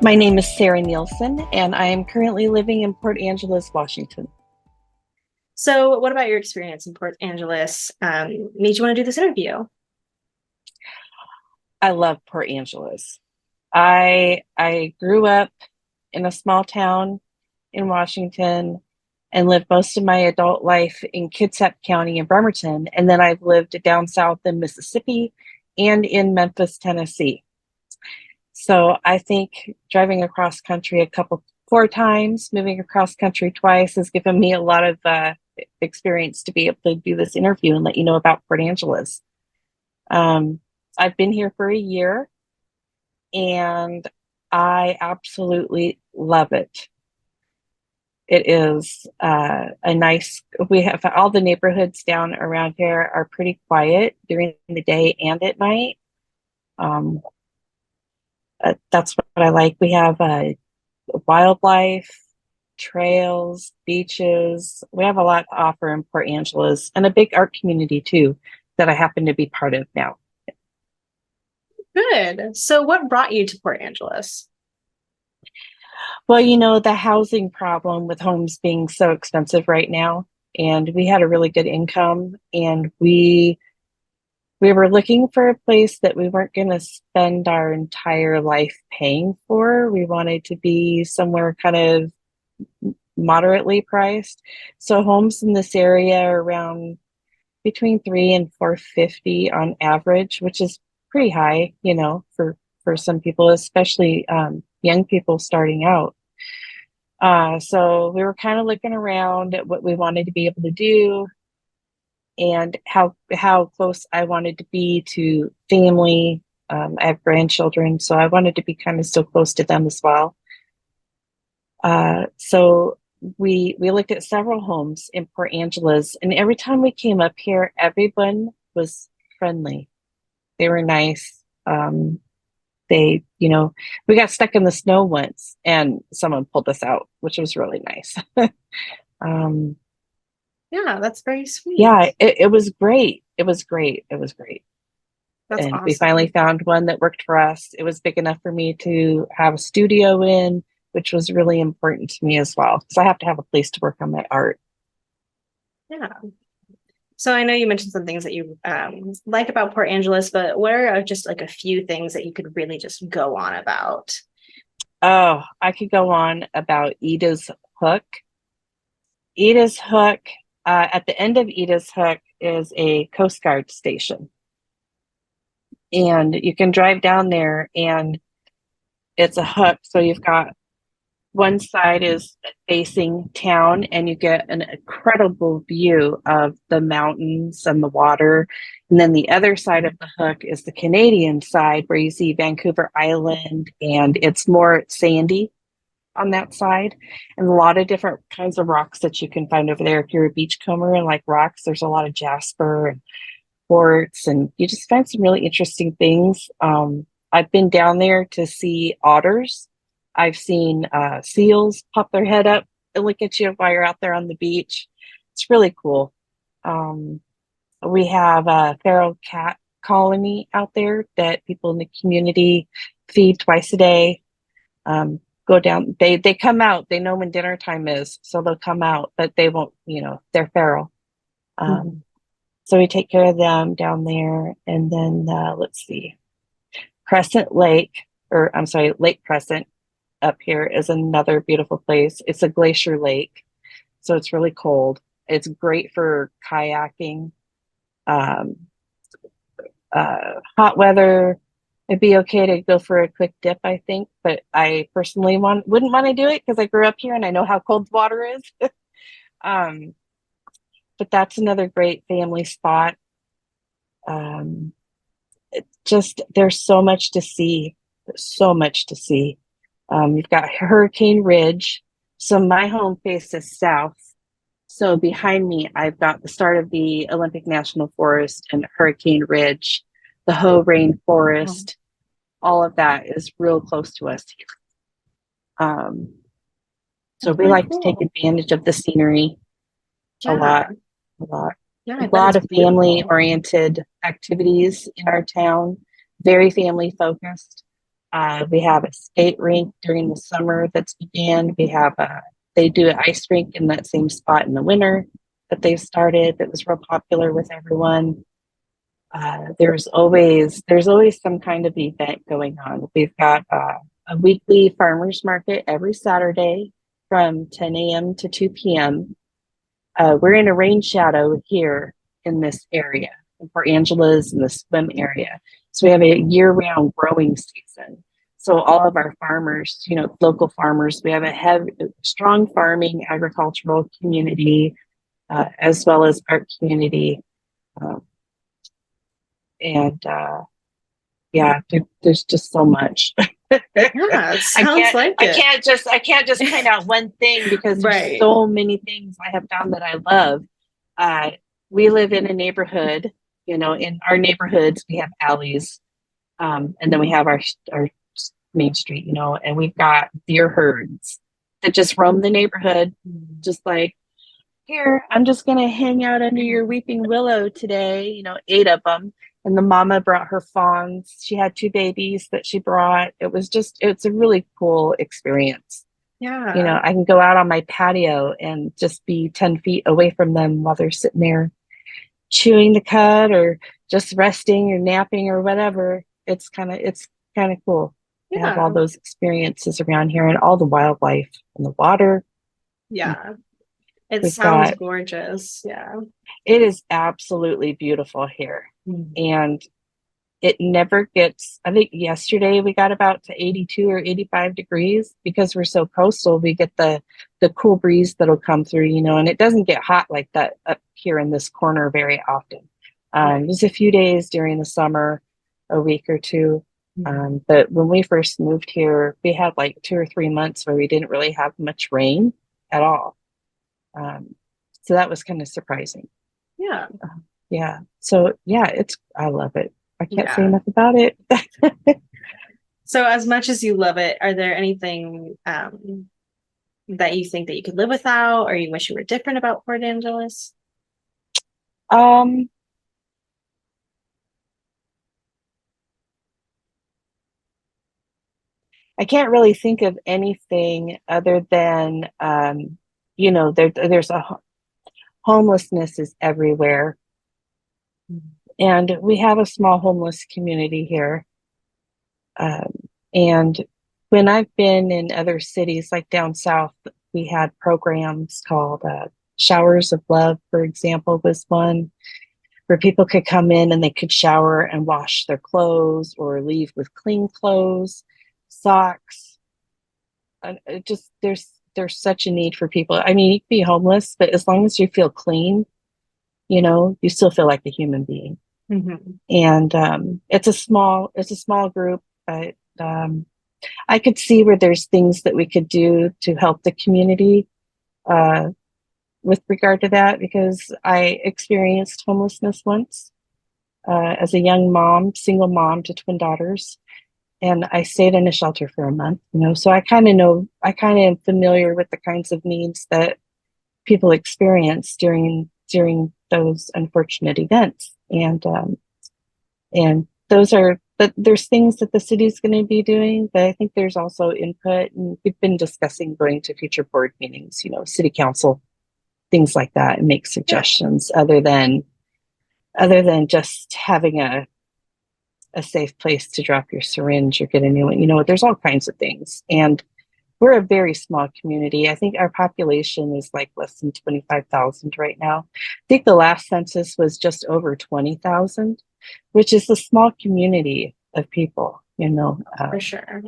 My name is Sarah Nielsen, and I am currently living in Port Angeles, Washington. So, what about your experience in Port Angeles made you want to do this interview? I love Port Angeles. I grew up in a small town in Washington and lived most of my adult life in Kitsap County in Bremerton, and then I've lived down south in Mississippi and in Memphis, Tennessee. So I think driving across country four times, moving across country twice has given me a lot of experience to be able to do this interview and let you know about Port Angeles. Um, I've been here for a year and I absolutely love it. It is we have all the neighborhoods down around here are pretty quiet during the day and at night. Um, that's what I like. We have wildlife, trails, beaches. We have a lot to offer in Port Angeles and a big art community too that I happen to be part of now. Good. So, what brought you to Port Angeles? Well, the housing problem with homes being so expensive right now, and we had a really good income, and we were looking for a place that we weren't going to spend our entire life paying for. We wanted to be somewhere kind of moderately priced. So homes in this area are around between 3 and 450 on average, which is pretty high, for some people, especially young people starting out. So we were kind of looking around at what we wanted to be able to do and how close I wanted to be to family. I have grandchildren, so I wanted to be kind of still close to them as well. So we looked at several homes in Port Angeles, and every time we came up here, everyone was friendly. They were nice. We got stuck in the snow once, and someone pulled us out, which was really nice. um, Yeah, that's very sweet. yeah, it was great. It was great. It was great. That's And we finally awesome. found one that worked for us. It was big enough for me to have a studio in, which was really important to me as well, because I have to have a place to work on my art. Yeah. So, I know you mentioned some things that you like about Port Angeles, but what are just like a few things that you could really just go on about? Oh, I could go on about Edith's Hook. Edith's Hook, at the end of Edith's Hook is a Coast Guard station. And you can drive down there and it's a hook. So you've got one side is facing town and you get an incredible view of the mountains and the water. And then the other side of the hook is the Canadian side where you see Vancouver Island and it's more sandy on that side and a lot of different kinds of rocks that you can find over there. If you're a beachcomber and like rocks, there's a lot of jasper and quartz and you just find some really interesting things. I've been down there to see otters. I've seen seals pop their head up and look at you while you're out there on the beach. It's really cool. Um, we have a feral cat colony out there that people in the community feed twice a day. Go down. They come out. They know when dinner time is, so they'll come out, but they won't. They're feral. Mhm. So we take care of them down there, and then let's see, Crescent Lake, or I'm sorry, Lake Crescent up here is another beautiful place. It's a glacier lake, so it's really cold. It's great for kayaking. Um, Hot weather, it'd be okay to go for a quick dip, I think, but I personally wouldn't want to do it because I grew up here and I know how cold the water is. um, but that's another great family spot. Um, just there's so much to see. There's so much to see. You've got Hurricane Ridge. So my home faces south. So behind me, I've got the start of the Olympic National Forest and Hurricane Ridge, the Hoh Oh, Rainforest. All of that is real close to us here. Um, so that's we really like to take cool. advantage of the scenery a Yeah. lot, a lot. Yeah, A I bet lot it's of family beautiful. oriented activities in our town, very family focused. We have a skate rink during the summer that's began. They do an ice rink in that same spot in the winter that they've started that was real popular with everyone. There's always some kind of event going on. We've got a weekly farmers market every Saturday from 10 a.m. to 2 p.m. We're in a rain shadow here in this area, in Port Angeles in the swim area. So we have a year-round growing season. So all of our farmers, local farmers, we have a strong farming agricultural community, as well as art community. Um, and yeah, there's just so much. Yeah, it sounds like it. I can't just point out one thing because there's Right. so many things I have found that I love. Uh, we live in a neighborhood, in our neighborhoods we have alleys, and then we have our main street, and we've got deer herds that just roam the neighborhood, just like, here, I'm just gonna hang out under your weeping willow today, 8 of them. And the mama brought her fawns. She had 2 babies that she brought. It's a really cool experience. Yeah. I can go out on my patio and just be 10 feet away from them while they're sitting there chewing the cud or just resting or napping or whatever. It's kind of cool to have all Yeah. those experiences around here and all the wildlife and the water. Yeah. It We've sounds got gorgeous. Yeah. It is absolutely beautiful here. Mhm. And it never gets, I think yesterday we got about to 82 or 85 degrees because we're so coastal. We get the cool breeze that'll come through, and it doesn't get hot like that up here in this corner very often. Right. There's a few days during the summer, a week or two. But when we first moved here, we had like 2 or 3 months where we didn't really have much rain at all. Um, so that was kind of surprising. Yeah. Yeah. So yeah, I love it. I can't say Yeah. enough about it. So as much as you love it, are there anything that you think that you could live without or you wish you were different about Port Angeles? um, I can't really think of anything other than there's homelessness is everywhere, and we have a small homeless community here. Um, and when I've been in other cities, like down south, we had programs called Showers of Love, for example, was one where people could come in and they could shower and wash their clothes or leave with clean clothes, socks. And there's such a need for people. I mean, you can be homeless, but as long as you feel clean, you still feel like a human being. Mhm. And it's a small group, but I could see where there's things that we could do to help the community uh, with regard to that because I experienced homelessness once as a young mom, single mom to twin daughters, and I stayed in a shelter for a month. So I kind of know, I kind of am familiar with the kinds of needs that people experience during those unfortunate events, and those are. But there's things that the city's going to be doing, but I think there's also input, and we've been discussing going to future board meetings, city council, things like that, and make Yeah. suggestions other than just having a safe place to drop your syringe or get a new one. There's all kinds of things. And we're a very small community. I think our population is like less than 25,000 right now. I think the last census was just over 20,000, which is a small community of people. For sure.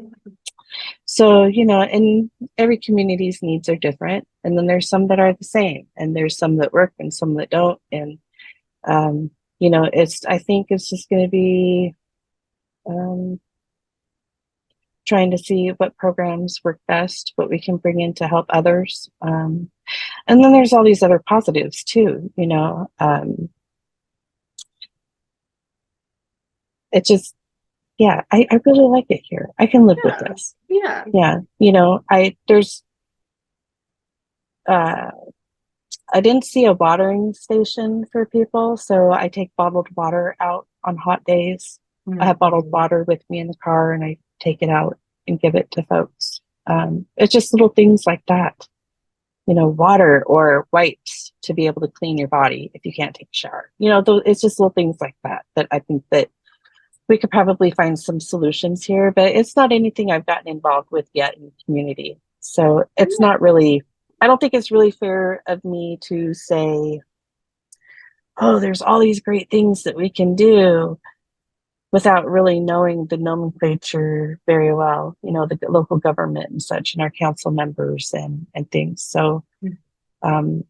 And every community's needs are different. And then there's some that are the same, and there's some that work and some that don't. And, I think it's just going to be um, trying to see what programs work best, what we can bring in to help others. And then there's all these other positives too. It just, yeah, I really like it here. I can live with Yeah. this. Yeah. Yeah, uh, I didn't see a watering station for people, so I take bottled water out on hot days. I have bottled Mhm. water with me in the car, and I take it out and give it to folks. It's just little things like that, water or wipes to be able to clean your body if you can't take a shower. It's just little things like that that I think that we could probably find some solutions here, but it's not anything I've gotten involved with yet in the community. So it's not really, I don't think it's really fair of me to say, oh, there's all these great things that we can do without really knowing the nomenclature very well, the local government and such, and our council members and things. So um,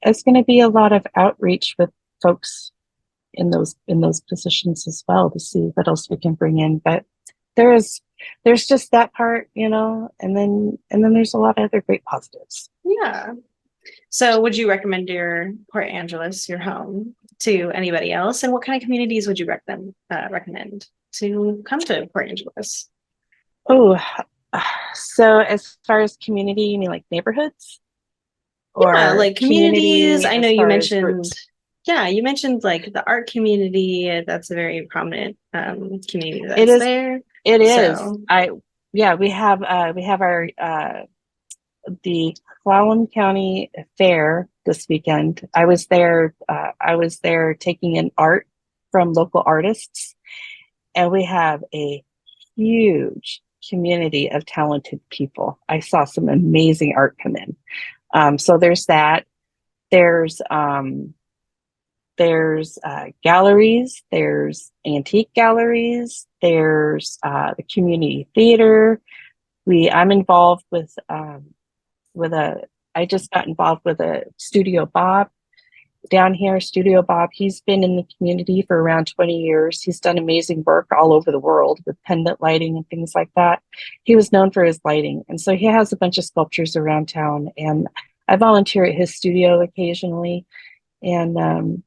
it's going to be a lot of outreach with folks in those positions as well to see what else we can bring in. But there's just that part, and then there's a lot of other great positives. Yeah. So would you recommend your Port Angeles, your home, to anybody else? And what kind of communities would you recommend to come to Port Angeles? Oh, so as far as community, you mean like neighborhoods Yeah, or like communities. community I know as you far as mentioned, groups? yeah, you mentioned like the art community. That's a very prominent community It that's is. there. It is. So, Yeah, we have our the Clallam County Fair this weekend. I was there. I was there taking in art from local artists, and we have a huge community of talented people. I saw some amazing art come in. So there's that. There's galleries. There's antique galleries. There's the community theater. I'm involved with a I just got involved with a Studio Bob down here. Studio Bob, he's been in the community for around 20 years. He's done amazing work all over the world with pendant lighting and things like that. He was known for his lighting, and so he has a bunch of sculptures around town, and I volunteer at his studio occasionally. And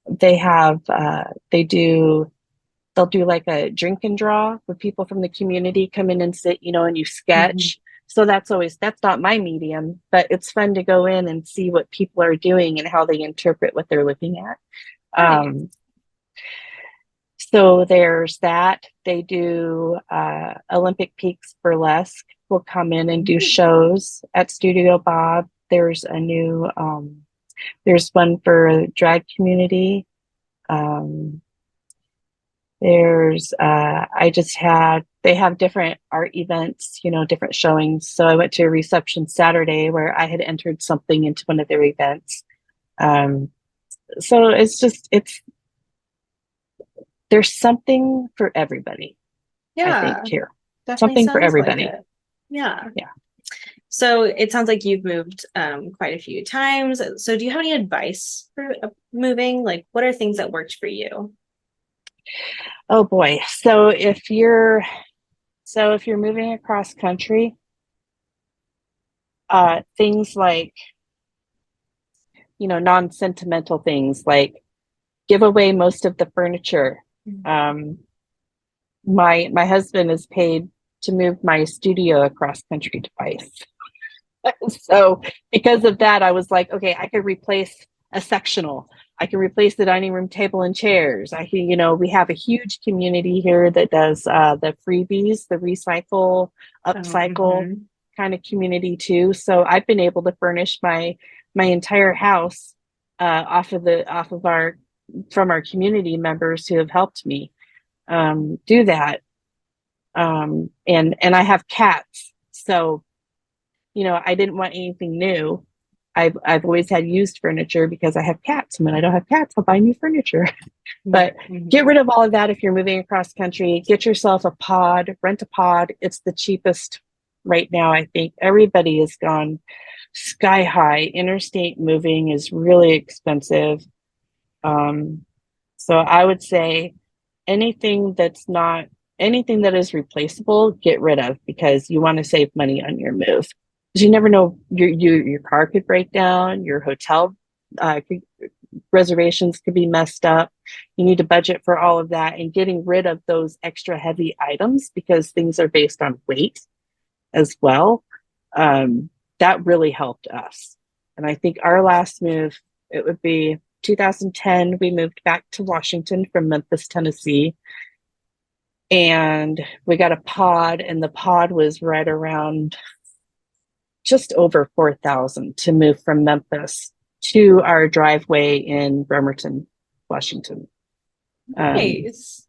they have they'll do like a drink and draw where people from the community come in and sit, and you mhm. sketch. So that's not my medium, but it's fun to go in and see what people are doing and how they interpret what they're looking at. Right. So there's that. They do Olympic Peaks Burlesque will come in and do shows at Studio Bob. There's one for a drag community. Um, they have different art events, different showings. So I went to a reception Saturday where I had entered something into one of their events. Um, so there's something for everybody, I think, Yeah, here. definitely Something for sounds like everybody. it. Yeah. Yeah. So it sounds like you've moved quite a few times. So do you have any advice for moving? Like, what are things that worked for you? Oh boy. So if you're moving across country, things like, non-sentimental things like give away most of the furniture. Um, my husband is paid to move my studio across country twice. So because of that, I was like, okay, I could replace a sectional. I can replace the dining room table and chairs. I can, we have a huge community here that does the freebies, the recycle, Oh, upcycle mhm. kind of community too. So I've been able to furnish my entire house off of our from our community members who have helped me do that. And I have cats, so I didn't want anything new. I've always had used furniture because I have cats, and when I don't have cats, I'll buy new furniture. But get Mhm. rid of all of that if you're moving across country. Get yourself a pod, rent a pod. It's the cheapest right now. I think everybody has gone sky high. Interstate moving is really expensive. Um, so I would say anything that's not anything that is replaceable, get rid of because you want to save money on your move. Because you never know, your car could break down, your hotel reservations could be messed up. You need to budget for all of that and getting rid of those extra heavy items because things are based on weight as well. Um, that really helped us. And I think our last move, it would be 2010. We moved back to Washington from Memphis, Tennessee. and we got a pod, and the pod was right around just over 4,000 to move from Memphis to our driveway in Bremerton, Washington. Um, Nice.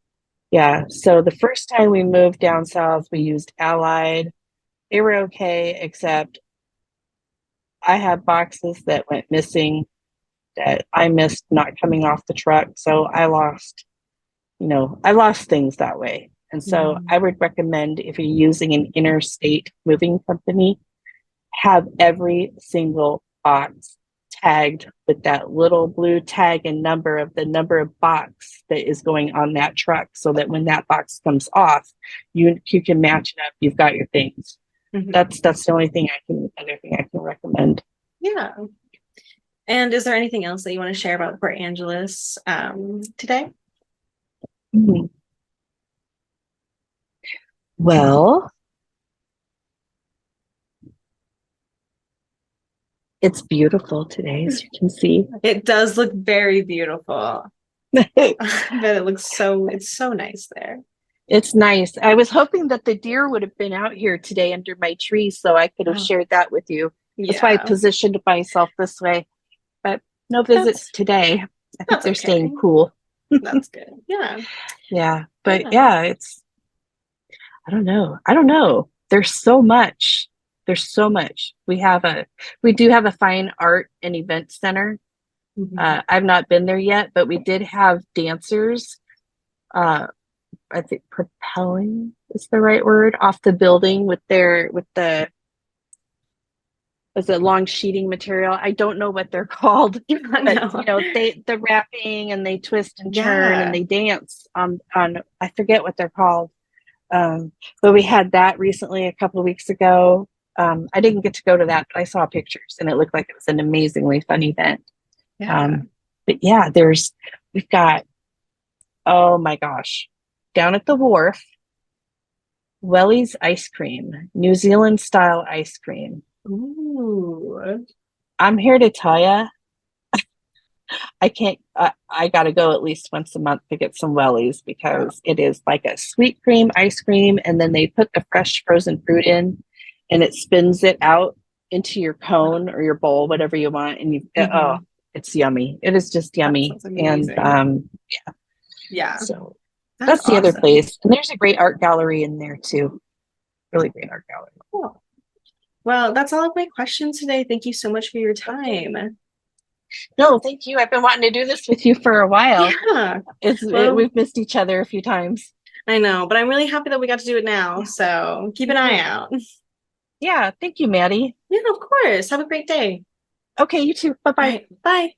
yeah, so the first time we moved down south, we used Allied. They were okay, except I have boxes that went missing that I missed not coming off the truck. So I lost things that way. And so Mhm. I would recommend, if you're using an interstate moving company, have every single box tagged with that little blue tag and number of the number of box that is going on that truck, so that when that box comes off, you can match it up. You've got your things. Mhm. That's the only thing other thing I can recommend. Yeah. And is there anything else that you want to share about Port Angeles today? Mhm. Well, it's beautiful today, as you can see. It does look very beautiful. But it's so nice there. It's nice. I was hoping that the deer would have been out here today under my tree so I could have Oh, shared that with you. That's why I yeah. positioned myself this way. But no That's visits today. I think that's they're okay. staying cool. That's good. Yeah. Yeah. But Yeah. yeah, I don't know. I don't know. There's so much. There's so much. We do have a fine art and event center. Mhm. I've not been there yet, but we did have dancers. Uh, I think propelling is the right word, off the building with the was it long sheeting material? I don't know what they're called, I but know. the wrapping, and they twist and turn and Yeah. they dance on I forget what they're called. But we had that recently a couple of weeks ago. I didn't get to go to that, but I saw pictures and it looked like it was an amazingly fun event. Yeah. Um, but yeah, we've got, oh my gosh, down at the wharf, Welly's ice cream, New Zealand style ice cream. Ooh. I'm here to tell you, I can't, I got to go at least once a month to get some wellies, Oh. because it is like a sweet cream ice cream. And then they put the fresh frozen fruit in, and it spins it out into your cone or your bowl, whatever you want. And oh, Mhm. it's yummy. It is just That yummy. sounds And amazing. Yeah. so That's that's the other awesome. place. And there's a great art gallery in there too. Really great art gallery. Cool. Well, that's all of my questions today. Thank you so much for your Okay. time. No, thank you. I've been wanting to do this with you for a while. Yeah. Well, We've missed each other a few times. I know, but I'm really happy that we got to do it now. Yeah, So keep an me eye too. out. Yeah, thank you, Maddie. Yeah, of course. Have a great day. Okay, you too. Bye All bye. right. Bye.